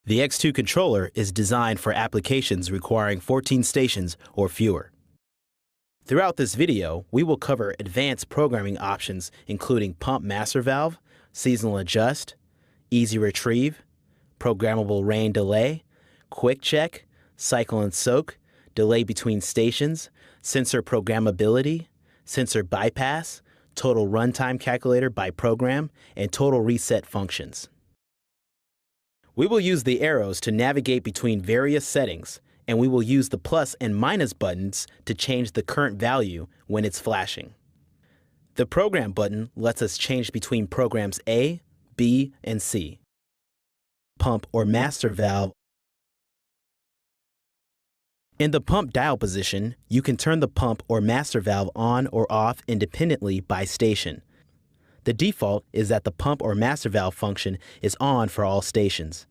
The X2 controller is designed for applications requiring 14 stations or fewer. Throughout this video, we will cover advanced programming options including pump master valve, seasonal adjust, easy retrieve, programmable rain delay, quick check, cycle and soak, delay between stations, sensor programmability, sensor bypass, total runtime calculator by program, and total reset functions. We will use the arrows to navigate between various settings, and we will use the plus and minus buttons to change the current value when it's flashing. The Program button lets us change between programs A, B, and C. Pump or master valve. In the pump dial position, you can turn the pump or master valve on or off independently by station. The default is that the pump or master valve function is on for all stations.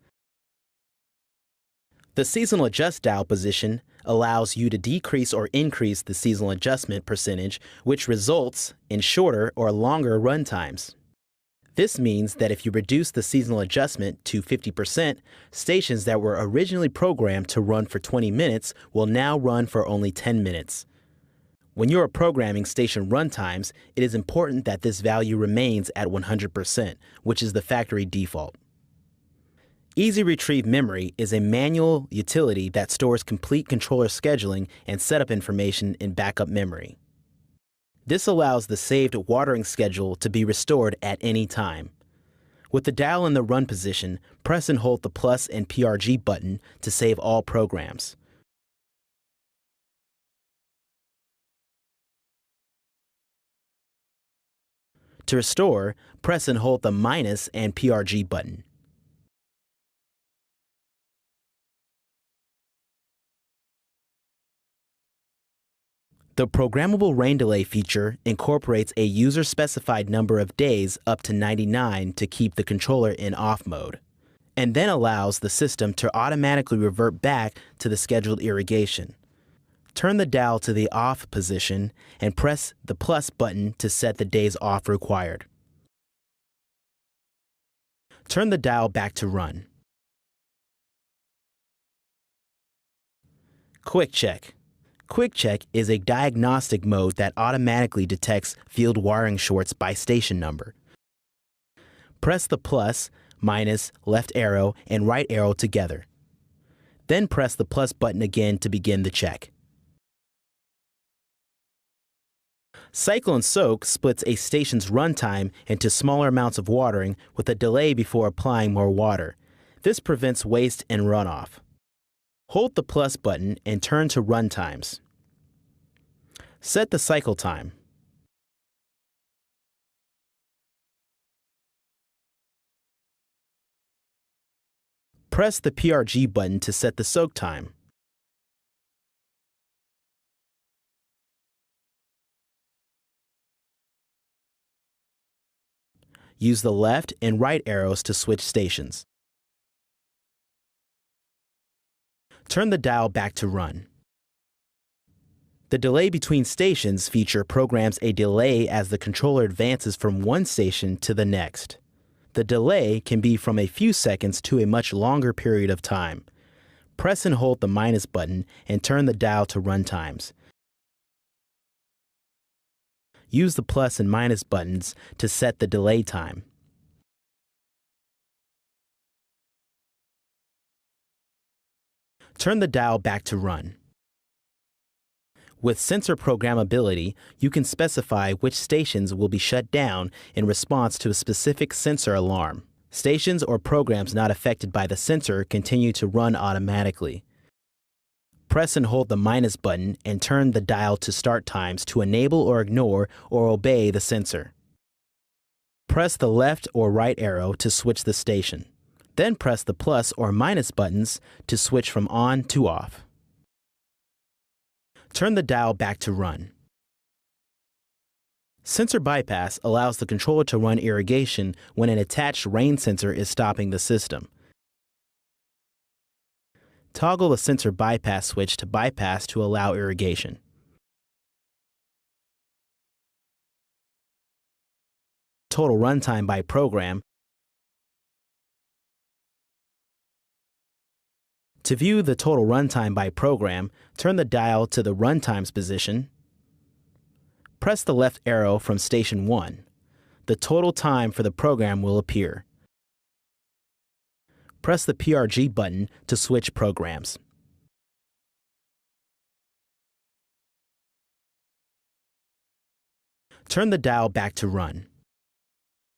The seasonal adjust dial position allows you to decrease or increase the seasonal adjustment percentage, which results in shorter or longer run times. This means that if you reduce the seasonal adjustment to 50%, stations that were originally programmed to run for 20 minutes will now run for only 10 minutes. When you are programming station run times, it is important that this value remains at 100%, which is the factory default. Easy Retrieve Memory is a manual utility that stores complete controller scheduling and setup information in backup memory. This allows the saved watering schedule to be restored at any time. With the dial in the run position, press and hold the plus and PRG button to save all programs. To restore, press and hold the minus and PRG button. The Programmable Rain Delay feature incorporates a user-specified number of days up to 99 to keep the controller in off mode, and then allows the system to automatically revert back to the scheduled irrigation. Turn the dial to the off position and press the plus button to set the days off required. Turn the dial back to run. Quick Check. Quick Check is a diagnostic mode that automatically detects field wiring shorts by station number. Press the plus, minus, left arrow, and right arrow together. Then press the plus button again to begin the check. Cycle and Soak splits a station's runtime into smaller amounts of watering with a delay before applying more water. This prevents waste and runoff. Hold the plus button and turn to run times. Set the cycle time. Press the PRG button to set the soak time. Use the left and right arrows to switch stations. Turn the dial back to run. The Delay Between Stations feature programs a delay as the controller advances from one station to the next. The delay can be from a few seconds to a much longer period of time. Press and hold the minus button and turn the dial to run times. Use the plus and minus buttons to set the delay time. Turn the dial back to run. With sensor programmability, you can specify which stations will be shut down in response to a specific sensor alarm. Stations or programs not affected by the sensor continue to run automatically. Press and hold the minus button and turn the dial to start times to enable or ignore or obey the sensor. Press the left or right arrow to switch the station. Then press the plus or minus buttons to switch from on to off. Turn the dial back to run. Sensor bypass allows the controller to run irrigation when an attached rain sensor is stopping the system. Toggle the sensor bypass switch to bypass to allow irrigation. Total runtime by program. To view the total runtime by program, turn the dial to the runtimes position. Press the left arrow from Station 1. The total time for the program will appear. Press the PRG button to switch programs. Turn the dial back to run.